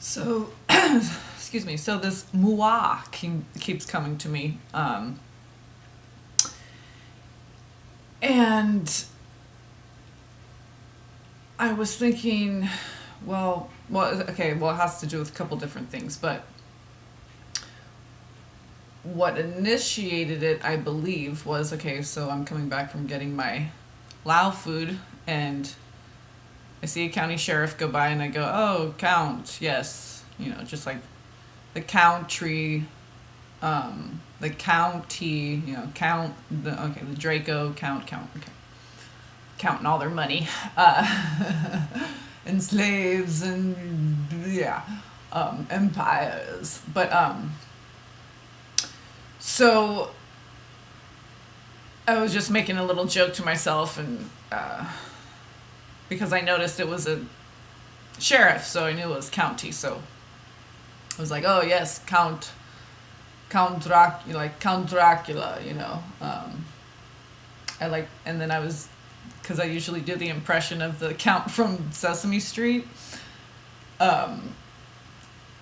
So, excuse me. So this moi keeps coming to me, and I was thinking, okay. Well, it has to do with a couple different things, but what initiated it, I believe, was okay. So I'm coming back from getting my Lao food, and I see a county sheriff go by, and I go, "Oh, count, yes." Just like the country, the county, the Draco count, okay, counting all their money, and slaves and yeah, empires. But so I was just making a little joke to myself, and because I noticed it was a sheriff, so I knew it was county. So I was like, oh yes, Count Dracula, like Count Dracula, I like, and then I was, because I usually do the impression of the Count from Sesame Street.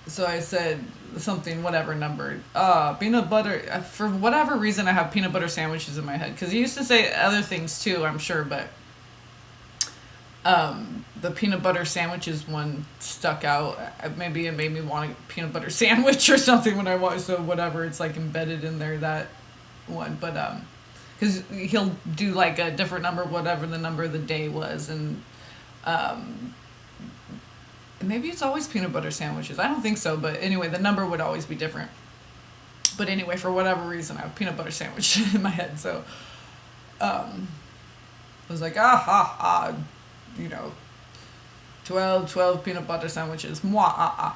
So I said something, whatever number, peanut butter. For whatever reason, I have peanut butter sandwiches in my head because he used to say other things too, I'm sure, but the peanut butter sandwiches one stuck out. Maybe it made me want a peanut butter sandwich or something when I watched. So whatever, it's like embedded in there, that one. But because he'll do like a different number, whatever the number of the day was, and maybe it's always peanut butter sandwiches. I don't think so, but anyway, the number would always be different. But anyway, for whatever reason, I have peanut butter sandwich in my head. So I was like, ah, 12 peanut butter sandwiches. Moi,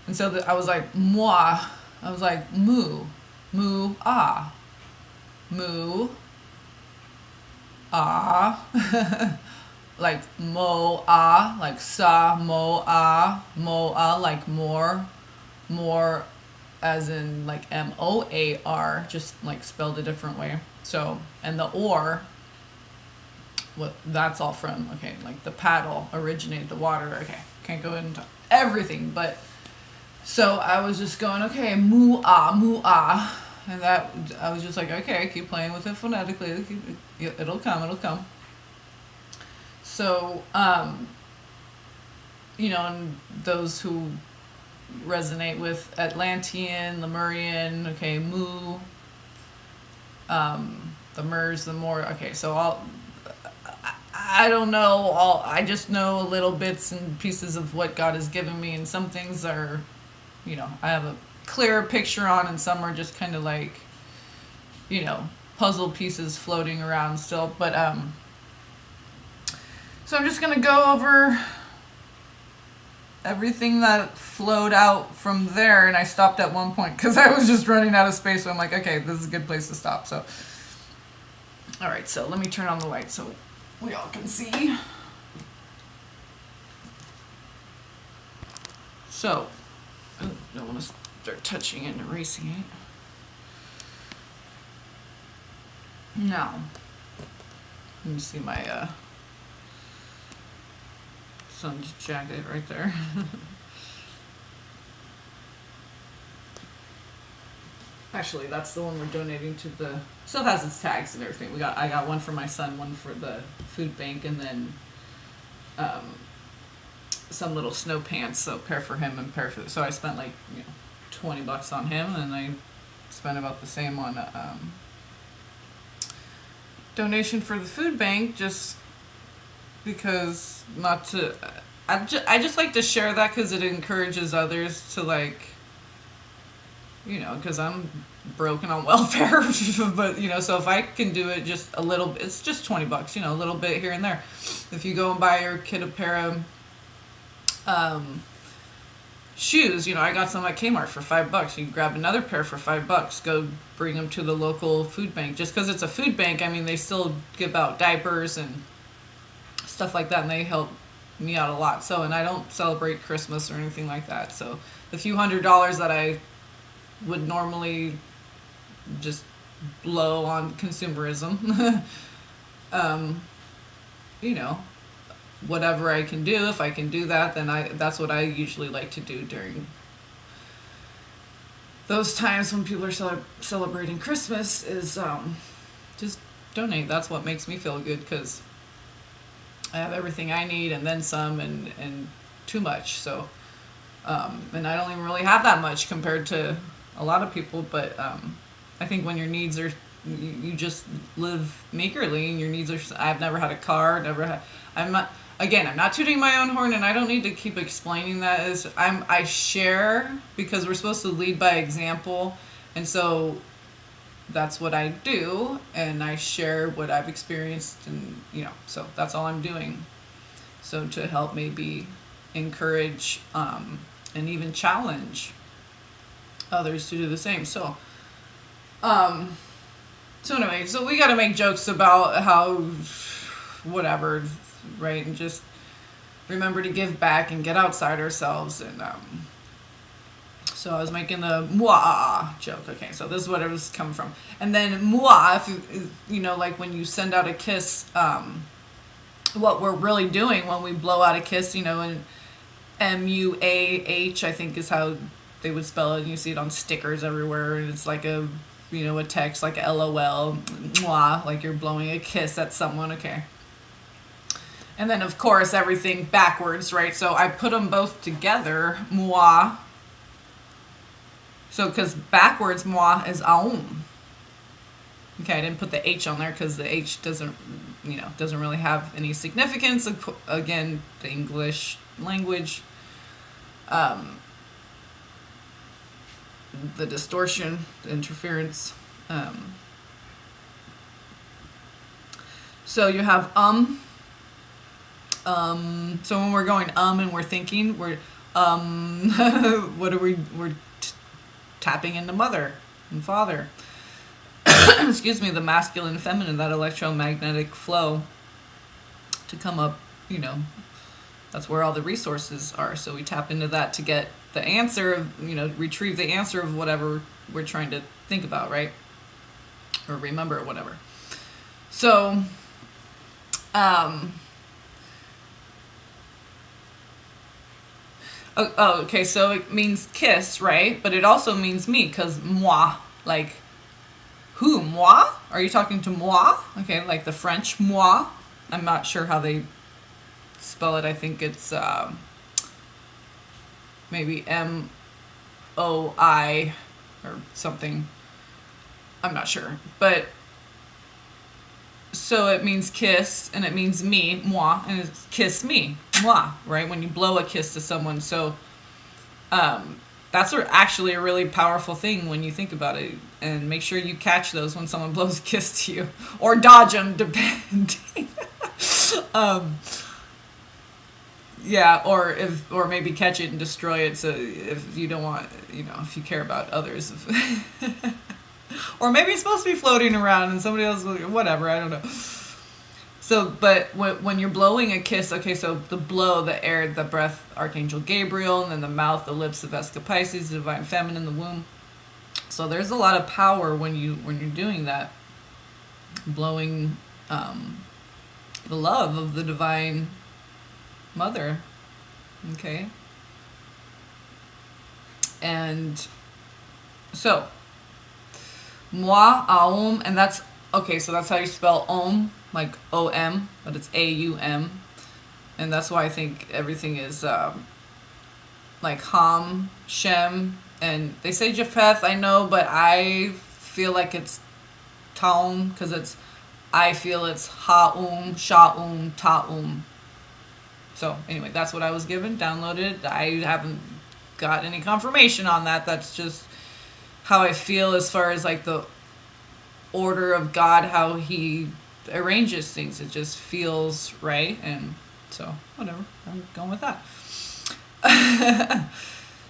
And so I was like, moi. I was like, moo, moo, like mo, like sa, mo, like more, as in like MOAR, just like spelled a different way. So, and the or, what that's all from, okay, like the paddle originated the water, okay, can't go into everything, but so I was just going, okay, moo ah, and that, I was just like, okay, keep playing with it phonetically, it'll come. So and those who resonate with Atlantean, Lemurian, okay, moo, the Mers, the more, okay, so I don't know all. I just know little bits and pieces of what God has given me, and some things are, I have a clearer picture on, and some are just kind of like, puzzle pieces floating around still. But so I'm just gonna go over everything that flowed out from there, and I stopped at one point because I was just running out of space. So I'm like, okay, this is a good place to stop. So, all right, so let me turn on the light so we all can see. So, don't want to start touching it and erasing it. Now, let me see my son's jacket right there. Actually, that's the one we're donating to the. Still has its tags and everything. I got one for my son, one for the food bank, and then some little snow pants. So pair for him and pair for. So I spent like $20 on him, and I spent about the same on donation for the food bank, just because not to. I just like to share that because it encourages others to like. Because I'm broken on welfare, but so if I can do it just a little, it's just $20, a little bit here and there. If you go and buy your kid a pair of shoes, I got some at Kmart for $5. You can grab another pair for $5. Go bring them to the local food bank. Just because it's a food bank, I mean, they still give out diapers and stuff like that, and they help me out a lot. So, and I don't celebrate Christmas or anything like that. So the few $100s that I would normally just blow on consumerism, whatever I can do. If I can do that, then that's what I usually like to do during those times when people are celebrating Christmas, is just donate. That's what makes me feel good, because I have everything I need and then some, and too much. So and I don't even really have that much compared to a lot of people, but I think when your needs are, you just live meagerly, and your needs are, I've never had a car, I'm not tooting my own horn, and I don't need to keep explaining that. I share, because we're supposed to lead by example, and so that's what I do, and I share what I've experienced, and so that's all I'm doing. So to help maybe encourage and even challenge others to do the same. So anyway, so we got to make jokes about how whatever, right? And just remember to give back and get outside ourselves. And so I was making the moi joke. Okay, so this is what it was coming from. And then moi, if you know, like when you send out a kiss, what we're really doing when we blow out a kiss, and MUAH, I think is how they would spell it. And you see it on stickers everywhere, and it's like a text, like a LOL, moi, like you're blowing a kiss at someone. Okay. And then, of course, everything backwards, right? So I put them both together, moi. So, because backwards, moi is aum. Okay, I didn't put the H on there because the H doesn't really have any significance. Again, the English language, the distortion, the interference. So you have so when we're going and we're thinking, we're what are we're tapping into mother and father. Excuse me, the masculine and feminine, that electromagnetic flow to come up, that's where all the resources are. So we tap into that to get the answer of, retrieve the answer of whatever we're trying to think about, right? Or remember or whatever. So, okay, so it means kiss, right? But it also means me, because moi, like, who, moi? Are you talking to moi? Okay, like the French moi. I'm not sure how they spell it. I think it's maybe MOI or something. I'm not sure. But so it means kiss, and it means me, moi, and it's kiss me, moi, right? When you blow a kiss to someone. So that's actually a really powerful thing when you think about it. And make sure you catch those when someone blows a kiss to you. Or dodge them, depending. Yeah, or maybe catch it and destroy it. So if you don't want, if you care about others. Or maybe it's supposed to be floating around and somebody else, whatever, I don't know. So, but when you're blowing a kiss, okay, so the blow, the air, the breath, Archangel Gabriel, and then the mouth, the lips of Vesica Pisces, the Divine Feminine, the womb. So there's a lot of power when you're doing that, blowing the love of the Divine Mother, okay? And so, moi, aum, and that's, okay, so that's how you spell om, like O-M, but it's A-U-M. And that's why I think everything is like Ham, Shem, and they say Japheth, I know, but I feel like it's Taum, because I feel it's Ha-Um, Sha-Um, Ta-Um. So anyway, that's what I was given, downloaded. I haven't got any confirmation on that. That's just how I feel as far as like the order of God, how he arranges things. It just feels right, and so whatever, I'm going with that.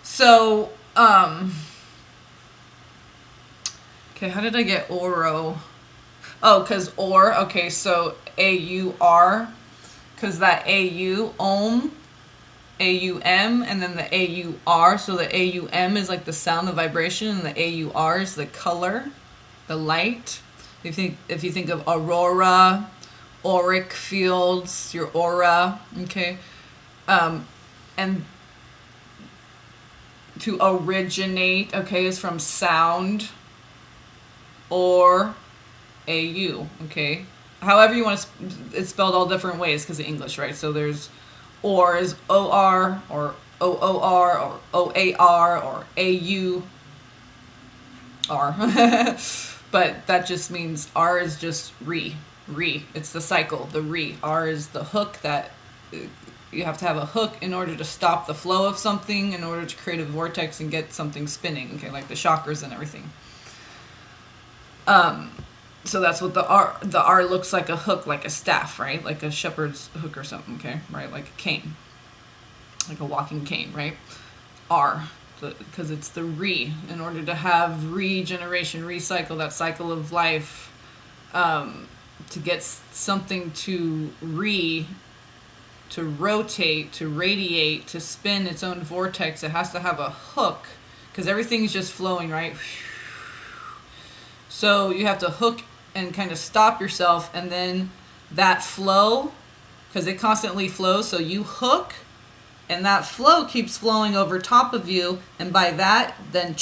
So okay, how did I get Oro? Oh, because or, okay, so A-U-R, because that A-U, Om, A-U-M, and then the A-U-R, so the A-U-M is like the sound, the vibration, and the A-U-R is the color, the light. If you think of aurora auric fields, your aura, okay? And to originate, okay, is from sound or AU, okay? However you want to, it's spelled all different ways because of English, right? So there's or is OR or OOR or OAR or AUR. But that just means R is just re. It's the cycle, the re. R is the hook that you have to have a hook in order to stop the flow of something, in order to create a vortex and get something spinning, okay, like the chakras and everything. So that's what the R looks like, a hook, like a staff, right? Like a shepherd's hook or something, okay? Right? Like a cane. Like a walking cane, right? R, because it's the re. In order to have regeneration, recycle, that cycle of life, to get something to rotate, to radiate, to spin its own vortex, it has to have a hook, because everything's just flowing, right? So you have to hook and kind of stop yourself, and then that flow, because it constantly flows, so you hook, and that flow keeps flowing over top of you, and by that, then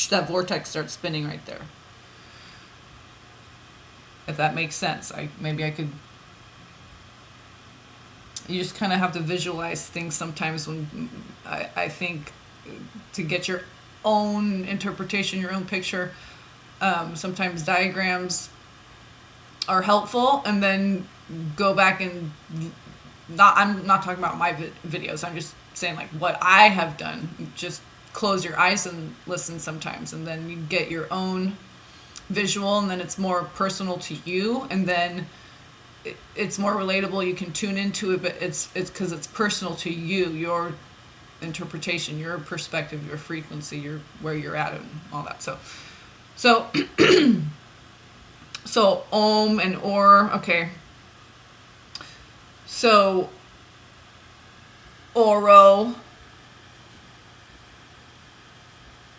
that vortex starts spinning right there. If that makes sense. Maybe I could... You just kind of have to visualize things sometimes when I think to get your own interpretation, your own picture. Sometimes diagrams are helpful, and then go back and I'm not talking about my videos. I'm just saying like what I have done. Just close your eyes and listen sometimes, and then you get your own visual, and then it's more personal to you, and then it's more relatable. You can tune into it, but it's because it's personal to you, your interpretation, your perspective, your frequency, your where you're at, and all that. So Om and Or, okay. So Oro,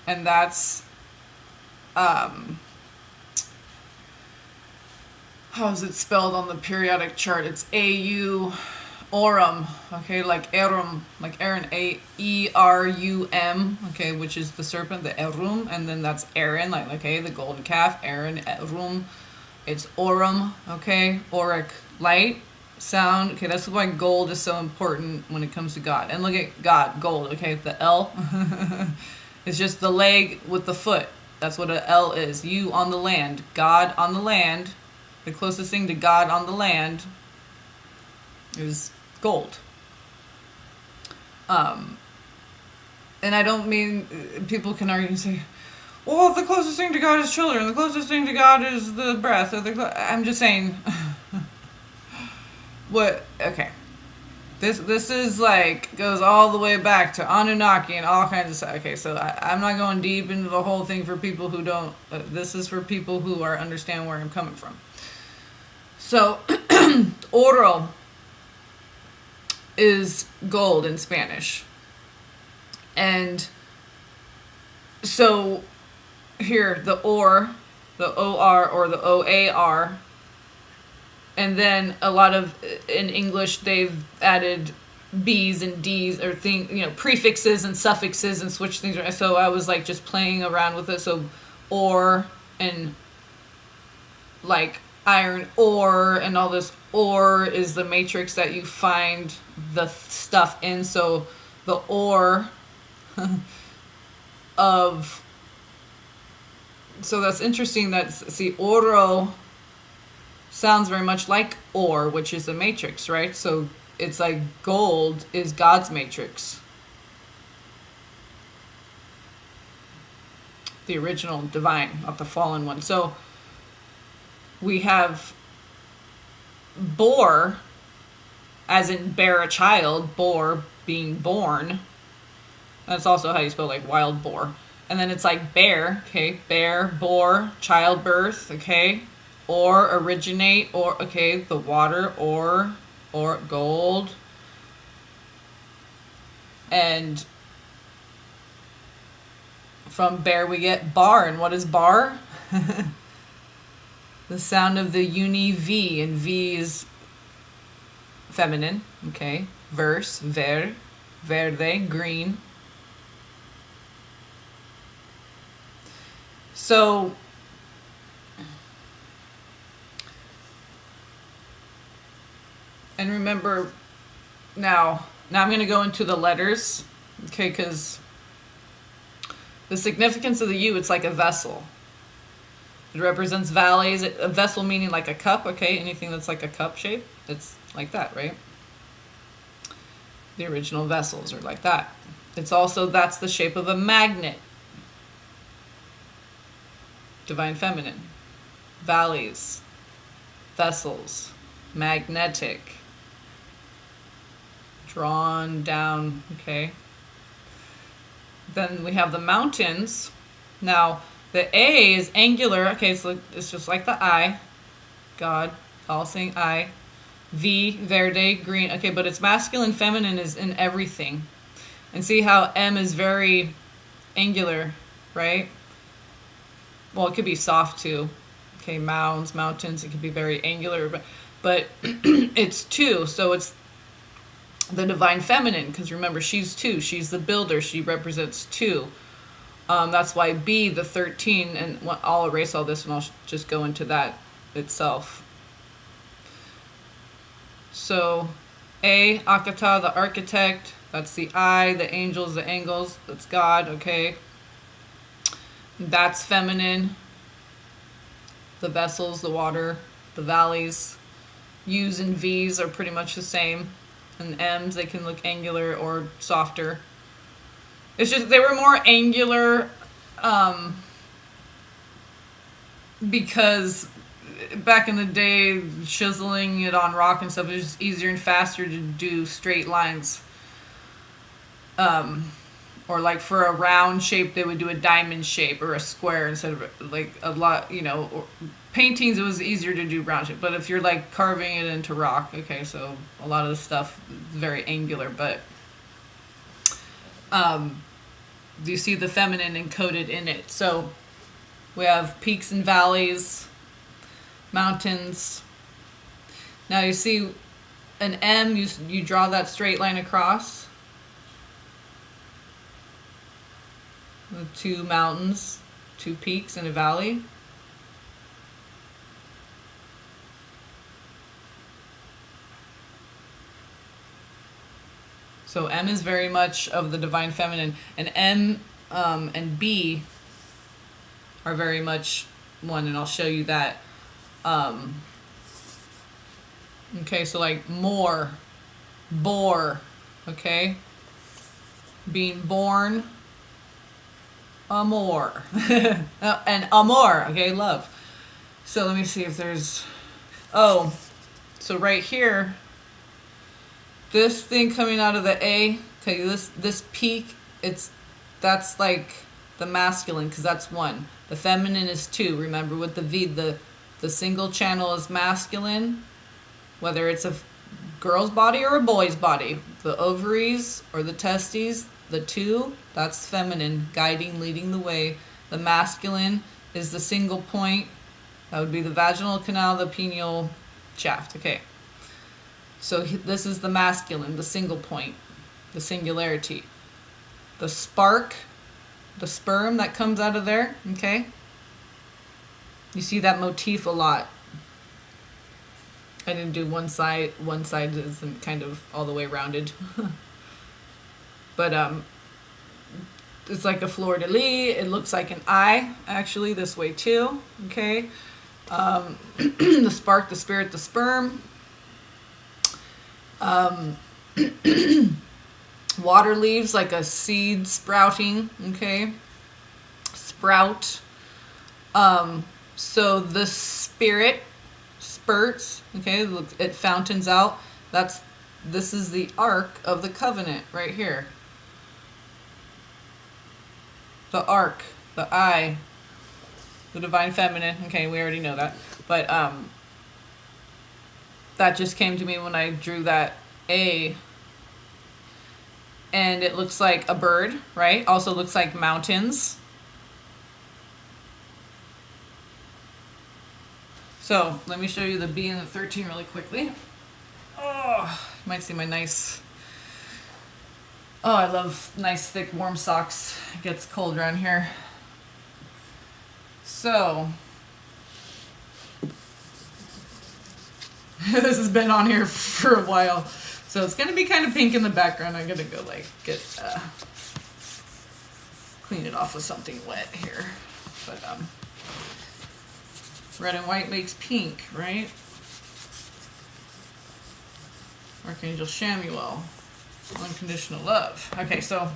and that's how is it spelled on the periodic chart? It's AU Aurum, okay, like Erum, like Aaron, AERUM, okay, which is the serpent, the Erum, and then that's Aaron, like, okay, the golden calf, Aaron, Erum, it's Aurum, okay, auric, light, sound, okay, that's why gold is so important when it comes to God. And look at God, gold, okay, the L, it's just the leg with the foot, that's what a L is, you on the land, God on the land, the closest thing to God on the land is gold. And I don't mean, people can argue and say, well, the closest thing to God is children, the closest thing to God is the breath. I'm just saying, okay. This is like, goes all the way back to Anunnaki and all kinds of stuff. Okay, so I'm not going deep into the whole thing for people who don't, this is for people who understand where I'm coming from. So, oro is gold in Spanish. And so here, the or, the OR or the OAR, and then a lot of, in English, they've added B's and D's or prefixes and suffixes and switch things around. So I was like just playing around with it. So or and like iron ore and all this ore is the matrix that you find the stuff in. So the ore of, so that's interesting that, see, oro sounds very much like ore, which is the matrix, right? So it's like gold is God's matrix, the original divine, not the fallen one. So we have boar, as in bear a child, boar being born. That's also how you spell like wild boar. And then it's like bear, okay, bear, boar, childbirth, okay, or originate, or, okay, the water, or gold. And from bear we get bar, and what is bar? The sound of the uni V, and V is feminine, okay? Verse, verde, green. So, and remember, now I'm going to go into the letters, okay, because the significance of the U, it's like a vessel. It represents valleys. A vessel meaning like a cup, okay? Anything that's like a cup shape, it's like that, right? The original vessels are like that. It's also, that's the shape of a magnet. Divine Feminine. Valleys. Vessels. Magnetic. Drawn down, okay? Then we have the mountains. Now, the A is angular. Okay, so it's just like the I. God, all saying I. V, verde, green. Okay, but it's masculine, feminine is in everything. And see how M is very angular, right? Well, it could be soft too. Okay, mountains. It could be very angular, but it's 2. So it's the divine feminine, because remember, she's 2. She's the builder. She represents 2. That's why B, the 13, and I'll erase all this and I'll just go into that itself. So A, Akata, the architect, that's the I, the angels, the angles, that's God, okay? That's feminine. The vessels, the water, the valleys. U's and V's are pretty much the same. And M's, they can look angular or softer. It's just, they were more angular because back in the day, chiseling it on rock and stuff, it was just easier and faster to do straight lines. Or like for a round shape, they would do a diamond shape or a square instead of like a lot, or paintings, it was easier to do round shape. But if you're like carving it into rock, okay, so a lot of the stuff is very angular, but do you see the feminine encoded in it? So we have peaks and valleys, mountains. Now you see an M, you draw that straight line across. The 2 mountains, 2 peaks, and a valley. So M is very much of the divine feminine, and M and B are very much one, and I'll show you that. Okay, so like more, bore, okay? Being born, amor. And amor, okay, love. So let me see if there's, so right here, this thing coming out of the A, okay, this peak, that's like the masculine, because that's 1. The feminine is 2. Remember, with the V, the single channel is masculine, whether it's a girl's body or a boy's body. The ovaries or the testes, the 2, that's feminine, guiding, leading the way. The masculine is the single point. That would be the vaginal canal, the pineal shaft. Okay. So this is the masculine, the single point, the singularity. The spark, the sperm that comes out of there, okay? You see that motif a lot. I didn't do one side isn't kind of all the way rounded. But it's like a fleur-de-lis. It looks like an eye, actually, this way too, okay? The spark, the spirit, the sperm. Water leaves like a seed sprouting, okay? Sprout. So the spirit spurts, okay? Look, it fountains out. This is the Ark of the Covenant right here. The Ark, the eye, the divine feminine. Okay, we already know that. But that just came to me when I drew that A. And it looks like a bird, right? Also looks like mountains. So let me show you the B and the 13 really quickly. Oh, you might see my nice. Oh, I love nice thick warm socks. It gets cold around here. So this has been on here for a while. So it's gonna be kind of pink in the background. I'm gonna go like get clean it off with something wet here. But red and white makes pink, right? Archangel Shamuel, unconditional love. Okay, so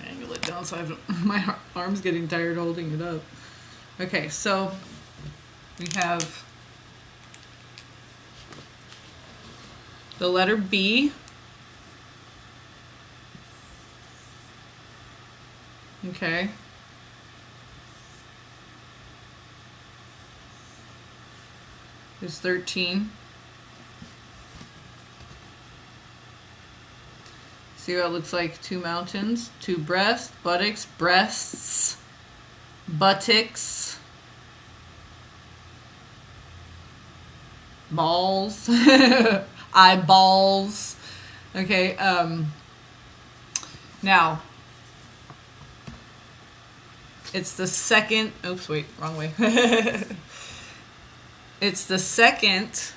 angle it down so I have my arm's getting tired holding it up. Okay, so we have the letter B. Okay. Is 13. See how it looks like two mountains, two breasts, buttocks, breasts, buttocks, balls, eyeballs. Okay, now it's the second, oops, wait, wrong way. It's the second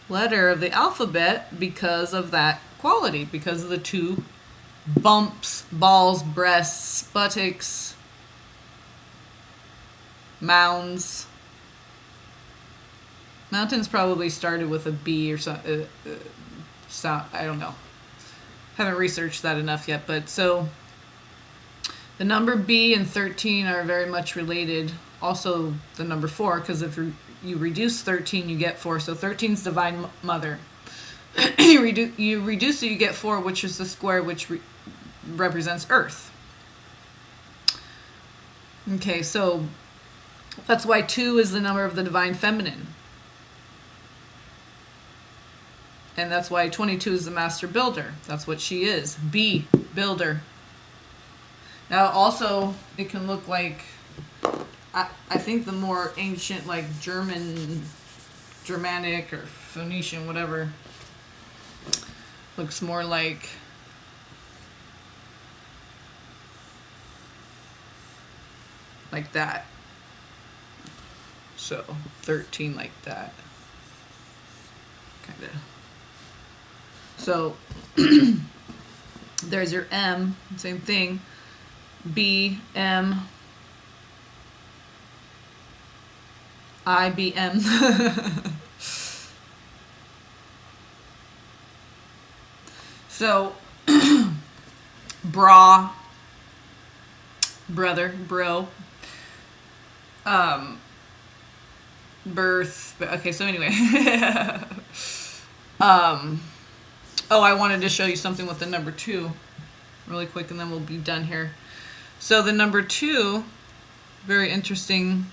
letter of the alphabet because of that quality, because of the two bumps, balls, breasts, buttocks, mounds. Mountains probably started with a B or something. I don't know. Haven't researched that enough yet, but so the number B and 13 are very much related. Also, the number 4, because if you reduce 13, you get 4. So 13 is Divine Mother. you reduce it, you get 4, which is the square, which represents Earth. Okay, so that's why 2 is the number of the Divine Feminine. And that's why 22 is the Master Builder. That's what she is. B, Builder. Now, also, it can look like, I think the more ancient, like Germanic or Phoenician, whatever, looks more like that. So, 13 like that. Kind of. So, there's your M, same thing. B, M, I, B, M. So, bra, brother, bro, birth, okay, so anyway. Oh, I wanted to show you something with the number 2 really quick, and then we'll be done here. So the number 2, very interesting,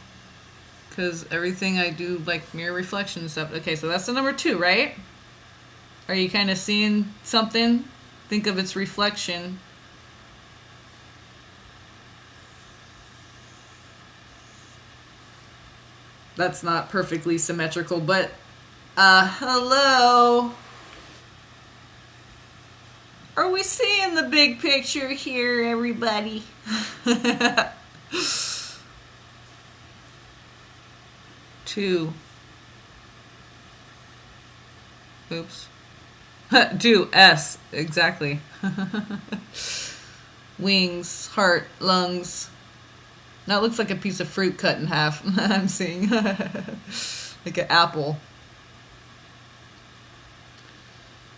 because everything I do, like mirror reflection and stuff. Okay, so that's the number 2, right? Are you kind of seeing something? Think of its reflection. That's not perfectly symmetrical, but hello. Are we seeing the big picture here, everybody? 2. Oops. 2, S, exactly. Wings, heart, lungs. That looks like a piece of fruit cut in half. I'm seeing like an apple.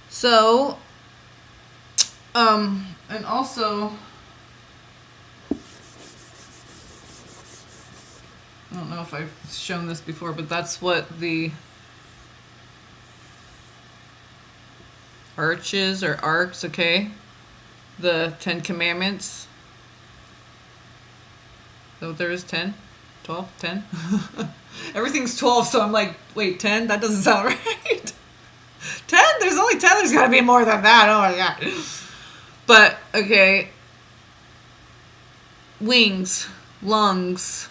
So, and also, I don't know if I've shown this before, but that's what the arches or arcs, okay? The 10 Commandments. So there is 10, 12, 10. Everything's 12, so I'm like, wait, 10? That doesn't sound right. 10? There's only like Tyler's got to be more than that. Oh my god. But okay. Wings, lungs,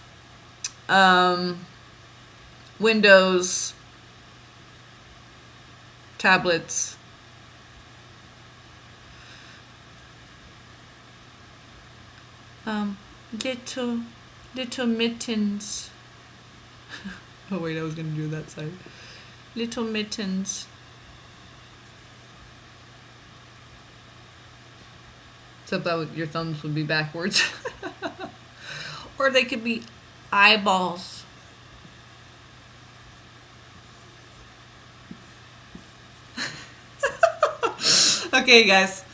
windows, tablets, little mittens. Oh wait, I was gonna do that side. Little mittens. Except that your thumbs would be backwards. Or they could be eyeballs. Okay, guys.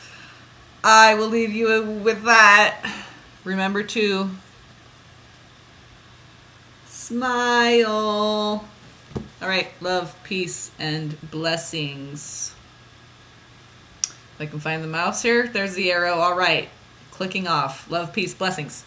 I will leave you with that. Remember to smile. All right. Love, peace, and blessings. If I can find the mouse here, there's the arrow. All right. Clicking off. Love, peace, blessings.